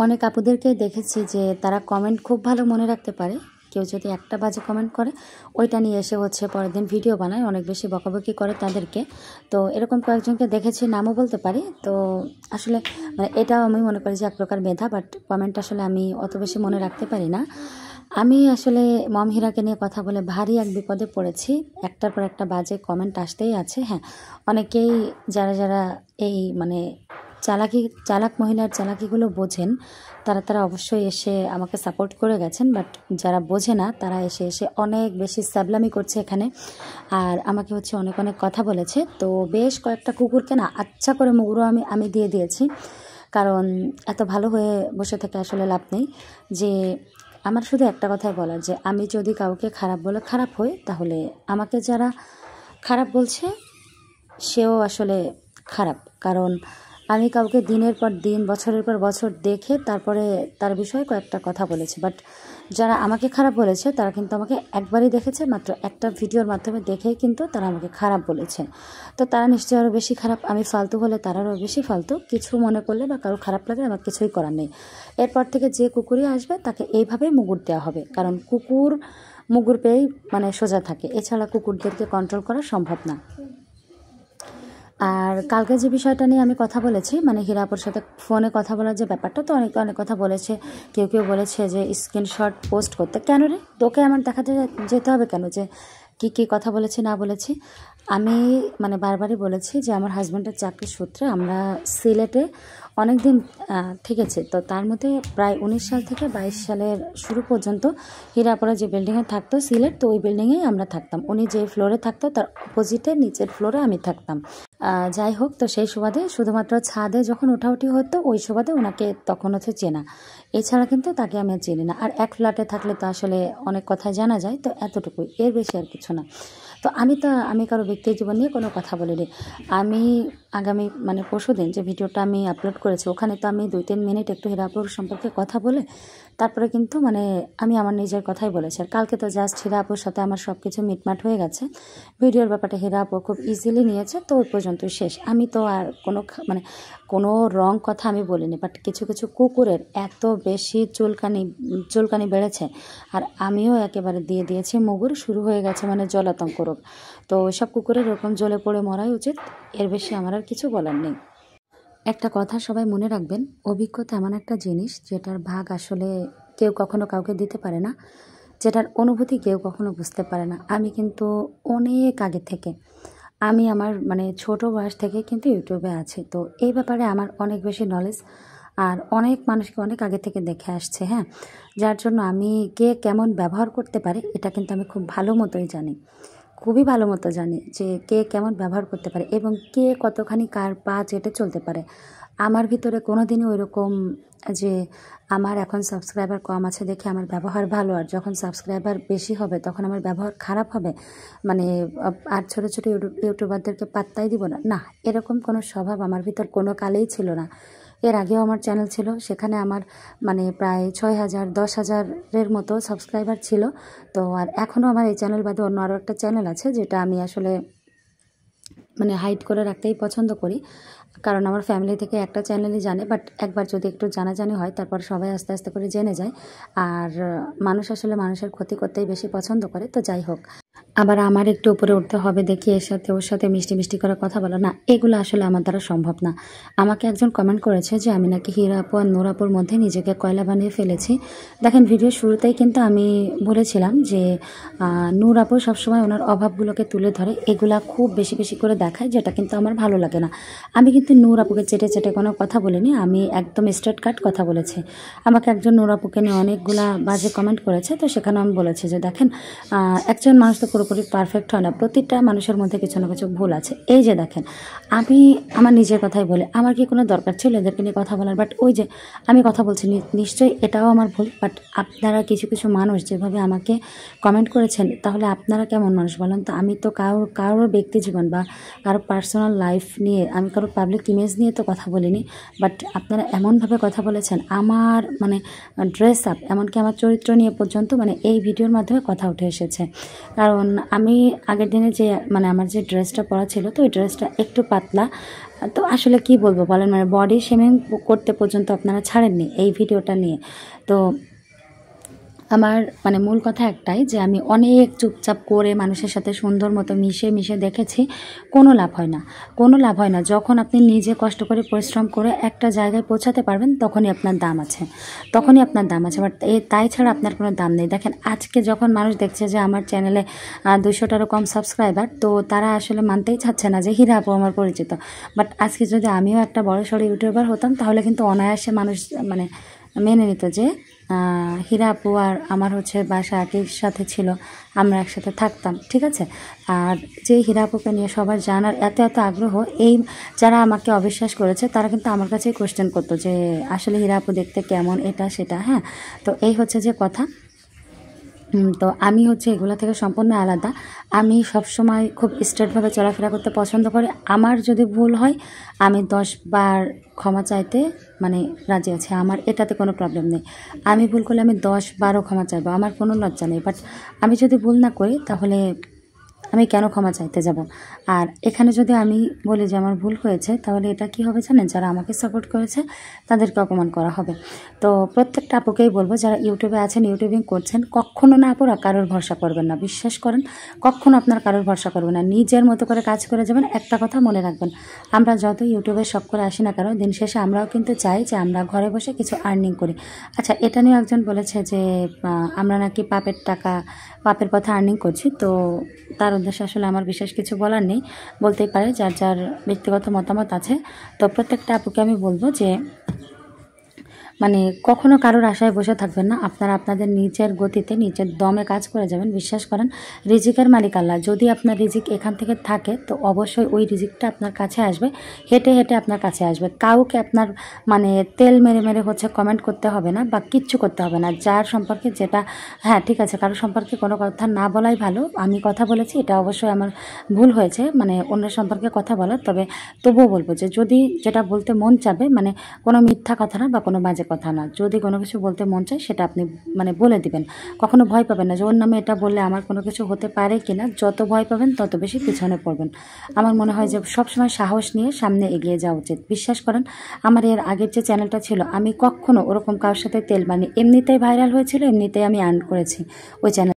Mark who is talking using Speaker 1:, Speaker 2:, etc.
Speaker 1: অনেক আপুদেরকে দেখেছি যে তারা কমেন্ট খুব ভালো মনে রাখতে পারে। কেউ যদি একটা বাজে কমেন্ট করে ওইটা নিয়ে এসে পরের দিন ভিডিও বানায়, অনেক বেশি বকাবকি করে তাদেরকে। তো এরকম কয়েকজনকে দেখেছি, নামও বলতে পারি। তো আসলে এটাও আমি মনে করি যে এক প্রকার মেধা, বাট কমেন্ট আসলে আমি অত বেশি মনে রাখতে পারি না। আমি আসলে মম হীরাকে নিয়ে কথা বলে ভারী এক বিপদে পড়েছি। একটার পর একটা বাজে কমেন্ট আসতেই আছে। হ্যাঁ, অনেকেই যারা এই চালাক মহিলার চালাকিগুলো বোঝেন তারা অবশ্যই এসে আমাকে সাপোর্ট করে গেছেন, বাট যারা বোঝে না তারা এসে অনেক বেশি স্যাবলামি করছে এখানে। আর আমাকে অনেক কথা বলেছে। তো বেশ কয়েকটা কুকুরকে না আচ্ছা করে মুগুরো আমি দিয়ে দিয়েছি, কারণ এত ভালো হয়ে বসে থেকে আসলে লাভ নেই। যে আমার শুধু একটা কথাই বলার, যে আমি যদি কাউকে খারাপ বলে খারাপ হই, তাহলে আমাকে যারা খারাপ বলছে সেও আসলে খারাপ। কারণ আমি কাউকে দিনের পর দিন, বছরের পর বছর দেখে তারপরে তার বিষয়ে কয়েকটা কথা বলেছি, বাট যারা আমাকে খারাপ বলেছে তারা কিন্তু আমাকে একবারই দেখেছে, মাত্র একটা ভিডিওর মাধ্যমে দেখেই কিন্তু তারা আমাকে খারাপ বলেছে। তো তারা নিশ্চয়ই আরও বেশি খারাপ। আমি ফালতু হলে তারাও বেশি ফালতু। কিছু মনে করলে বা কারো খারাপ লাগে আমার কিছুই করার নেই। এরপর থেকে যে কুকুরই আসবে তাকে এইভাবেই মুগুর দেওয়া হবে, কারণ কুকুর মুগুর পেয়েই সোজা থাকে, এছাড়া কুকুরদেরকে কন্ট্রোল করা সম্ভব না। আর কালকে যে বিষয়টা নিয়ে আমি কথা বলেছি, হীরা আপুর সাথে ফোনে কথা বলার যে ব্যাপারটা, তো অনেক কথা বলেছে। কেউ বলেছে যে স্ক্রিনশট পোস্ট করতে। কেন রে, তোকে আমার দেখাতে যেতে হবে কেন যে কী কথা বলেছি না বলেছি? আমি বারবারই বলেছি যে আমার হাজব্যান্ডের চাকরির সূত্রে আমরা সিলেটে অনেক দিন থেকেছি। তো তার মধ্যে প্রায় 19 সাল থেকে 22 সালের শুরু পর্যন্ত হীরাপুরা যে বিল্ডিংয়ে থাকতো সিলেট, তো ওই বিল্ডিংয়েই আমরা থাকতাম। উনি যে ফ্লোরে থাকতো তার অপোজিটে নিচের ফ্লোরে আমি থাকতাম। যাই হোক, তো সেই সুবাদে শুধুমাত্র ছাদে যখন ওঠাউঠি হতো ওই সুবাদে ওনাকে তখন চেনা, এছাড়া কিন্তু তাকে আমি চিনি না। আর এক ফ্ল্যাটে থাকলে তো আসলে অনেক কথা জানা যায়, তো এতটুকুই, এর বেশি আর কিছু না। তো আমি কারো ব্যক্তিগত জীবন নিয়ে কোনো কথা বলিনি। আমি আগামী পরশুদিন যে ভিডিওটা আমি আপলোড করেছি, ওখানে তো আমি 2-3 মিনিট একটু হীরাপুর সম্পর্কে কথা বলে তারপরে কিন্তু আমি আমার নিজের কথাই বলেছি। আর কালকে তো জাস্ট হীরাপুর সাথে আমার সব কিছু মিটমাট হয়ে গেছে। ভিডিওর ব্যাপারটা হীরাপু খুব ইজিলি নিয়েছে, তো ওই পর্যন্তই শেষ। আমি তো আর কোনো রং কথা আমি বলিনি, বাট কিছু কুকুরের এত বেশি চুলকানি বেড়েছে, আর আমিও একেবারে দিয়ে দিয়েছি মুগুর। শুরু হয়ে গেছে জলাতঙ্ক রোগ। তো ওইসব কুকুরের এরকম জ্বলে পড়ে মরাই উচিত, এর বেশি আমার আর কিছু বলার নেই। একটা কথা সবাই মনে রাখবেন, অভিজ্ঞতা এমন একটা জিনিস যেটার ভাগ আসলে কেউ কখনো কাউকে দিতে পারে না, যেটার অনুভূতি কেউ কখনো বুঝতে পারে না। আমি কিন্তু অনেক আগে থেকে আমার ছোট বয়স থেকে কিন্তু ইউটিউবে আছি, তো এই ব্যাপারে আমার অনেক বেশি নলেজ, আর অনেক মানুষকে অনেক আগে থেকে দেখে আসছে। হ্যাঁ, যার জন্য আমি কে কেমন ব্যবহার করতে পারে এটা কিন্তু আমি খুব ভালো মতোই জানি, খুবই ভালো মতো জানি যে কে কেমন ব্যবহার করতে পারে এবং কে কতখানি কার পা চেটে চলতে পারে। আমার ভিতরে কোনো দিনই ওইরকম যে আমার এখন সাবস্ক্রাইবার কম আছে দেখে আমার ব্যবহার ভালো, আর যখন সাবস্ক্রাইবার বেশি হবে তখন আমার ব্যবহার খারাপ হবে, আর ছোটো ইউটিউবারদেরকে পাত্তাই দিব না, এরকম কোনো স্বভাব আমার ভিতর কোনো কালেই ছিল না। এর আগেও আমার চ্যানেল ছিল, সেখানে আমার প্রায় 6,000 10,000-এর মতো সাবস্ক্রাইবার ছিল। তো আর এখনও আমার এই চ্যানেল বাদে অন্য আরও একটা চ্যানেল আছে, যেটা আমি আসলে হাইড করে রাখতেই পছন্দ করি, কারণ আমার ফ্যামিলি থেকে একটা চ্যানেলই জানে, বাট একবার যদি একটু জানাজানি হয় তারপর সবাই আস্তে আস্তে করে জেনে যায়। আর মানুষ আসলে মানুষের ক্ষতি করতেই বেশি পছন্দ করে। তো যাই হোক, আবার আমার একটু উপরে উঠতে হবে দেখি এর সাথে ওর সাথে মিষ্টি করে কথা বলা, না, এগুলো আসলে আমার দ্বারা সম্ভব না। আমাকে একজন কমেন্ট করেছে যে আমি নাকি হীরা আপু আর নূর আপুর মধ্যে নিজেকে কয়লা বানিয়ে ফেলেছি। দেখেন, ভিডিওর শুরুতেই কিন্তু আমি বলেছিলাম যে নূর আপু সবসময় ওনার অভাবগুলোকে তুলে ধরে, এগুলা খুব বেশি করে দেখায়, যেটা কিন্তু আমার ভালো লাগে না। আমি কিন্তু নূর আপুকে চেটে কোনো কথা বলিনি, আমি একদম স্ট্রেট কাট কথা বলেছি। আমাকে একজন নূর আপুকে নিয়ে অনেকগুলা বাজে কমেন্ট করেছে, তো সেখানে আমি বলেছি যে দেখেন, একজন মানুষ তো পুরোপুরি পারফেক্ট হয় না, প্রতিটা মানুষের মধ্যে কিছু না কিছু ভুল আছে। এই যে দেখেন, আমি আমার নিজের কথাই বলি, আমার কি কোনো দরকার ছিল এদেরকে নিয়ে কথা বলার? বাট ওই যে আমি কথা বলছি, নিশ্চয়ই এটাও আমার ভুল। বাট আপনারা কিছু মানুষ যেভাবে আমাকে কমেন্ট করেছেন, তাহলে আপনারা কেমন মানুষ বলেন তো? আমি তো কারোর ব্যক্তি জীবন বা কারো পার্সোনাল লাইফ নিয়ে, আমি কারো পাবলিক ইমেজ নিয়ে তো কথা বলিনি। বাট আপনারা এমনভাবে কথা বলেছেন, আমার ড্রেস আপ, এমনকি আমার চরিত্র নিয়ে পর্যন্ত এই ভিডিওর মাধ্যমে কথা উঠে এসেছে। কারণ আমি আগের দিনে যে আমার যে ড্রেসটা পরা ছিল, তো ওই ড্রেসটা একটু পাতলা, তো আসলে কি বলবো বলেন, মানে বডি শেমিং করতে পর্যন্ত আপনারা ছাড়েননি এই ভিডিওটা নিয়ে। তো আমার মানে মূল কথা একটাই যে আমি অনেক চুপচাপ করে মানুষের সাথে সুন্দর মতো মিশে দেখেছি, কোনো লাভ হয় না, কোনো লাভ হয় না। যখন আপনি নিজে কষ্ট করে পরিশ্রম করে একটা জায়গায় পৌঁছাতে পারবেন তখনই আপনার দাম আছে, তখনই আপনার দাম আছে। বাট তাই ছাড়া আপনার কোনো দাম নেই। দেখেন আজকে যখন মানুষ দেখছে যে আমার চ্যানেলে 200টারও কম সাবস্ক্রাইবার, তো তারা আসলে মানতেই চাচ্ছে না যে হীরা আপু আমার পরিচিত। বাট আজকে যদি আমিও একটা বড়সড় ইউটিউবার হতাম তাহলে কিন্তু অনায়াসে মানুষ মানে মেনে নিত যে হীরা আপু আর আমার হচ্ছে বাসা একই সাথে ছিল, আমরা একসাথে থাকতাম, ঠিক আছে। আর যে হীরা আপুকে নিয়ে সবার জানার এত আগ্রহ, এই যারা আমাকে অবিশ্বাস করেছে তারা কিন্তু আমার কাছেই কোয়েশ্চেন করতো যে আসলে হীরা আপু দেখতে কেমন, এটা সেটা। হ্যাঁ, তো এই হচ্ছে যে কথা। তো আমি হচ্ছে এগুলো থেকে সম্পূর্ণ আলাদা। আমি সবসময় খুব স্ট্রেটভাবে চলাফেরা করতে পছন্দ করি। আমার যদি ভুল হয় আমি 10 বার ক্ষমা চাইতে মানে রাজি আছি, আমার এটাতে কোনো প্রবলেম নেই। আমি ভুল করলে আমি 10-12 ক্ষমা চাইবো, আমার কোনো লজ্জা নেই। বাট আমি যদি ভুল না করি তাহলে আমি কেন ক্ষমা চাইতে যাব? আর এখানে যদি আমি বলি যে আমার ভুল হয়েছে তাহলে এটা কি হবে জানেন? যারা আমাকে সাপোর্ট করেছে তাদেরকে অপমান করা হবে। তো প্রত্যেকটা আপুকেই বলবো যারা ইউটিউবে আছেন, ইউটিউবিং করছেন, কখনো না আপুরা কারোর ভরসা করবেন না, বিশ্বাস করেন, কখনো আপনার কারোর ভরসা করবেন না। নিজের মতো করে কাজ করে যাবেন। একটা কথা মনে রাখবেন, আমরা যত ইউটিউবে শখ করে আসি না কেন, দিন শেষে আমরাও কিন্তু চাই যে আমরা ঘরে বসে কিছু আর্নিং করি। আচ্ছা, এটা নিয়ে একজন বলেছে যে আমরা নাকি পাপের পথে আর্নিং করছি। তো তার উদ্দেশ্যে আসলে আমার বিশেষ কিছু বলার নেই, বলতেই পারে, যার যার ব্যক্তিগত মতামত আছে। তো প্রত্যেকটা আপুকে আমি বলবো যে মানে কখনো কারোর আশায় বসে থাকবেন না। আপনারা আপনাদের নিজের গতিতে নিজের দমে কাজ করে যাবেন। বিশ্বাস করেন, রিজিকের মালিক আল্লাহ। যদি আপনার রিজিক এখান থেকে থাকে তো অবশ্যই ওই রিজিকটা আপনার কাছে আসবে, হেঁটে আপনার কাছে আসবে। কাউকে আপনার মানে তেল মেরে হচ্ছে কমেন্ট করতে হবে না বা কিচ্ছু করতে হবে না। যার সম্পর্কে যেটা, হ্যাঁ ঠিক আছে, কারোর সম্পর্কে কোনো কথা না বলাই ভালো। আমি কথা বলেছি, এটা অবশ্যই আমার ভুল হয়েছে, মানে অন্যের সম্পর্কে কথা বলার। তবে তবুও বলবো যে যদি যেটা বলতে মন চাবে, মানে কোনো মিথ্যা কথা না বা কোনো বাজে কথা না, যদি কোনো কিছু বলতে মন চায় সেটা আপনি মানে বলে দিবেন। কখনো ভয় পাবেন না যে ওর নামে এটা বললে আমার কোনো কিছু হতে পারে কিনা। যত ভয় পাবেন তত বেশি পিছনে পড়বেন। আমার মনে হয় যে সবসময় সাহস নিয়ে সামনে এগিয়ে যাওয়া উচিত। বিশ্বাস করেন, আমার এর আগের যে চ্যানেলটা ছিল আমি কখনো ওরকম কারোর সাথে তেল বানি, এমনিতেই ভাইরাল হয়েছিল, এমনিতেই আমি আর্ন করেছি ওই চ্যানেল।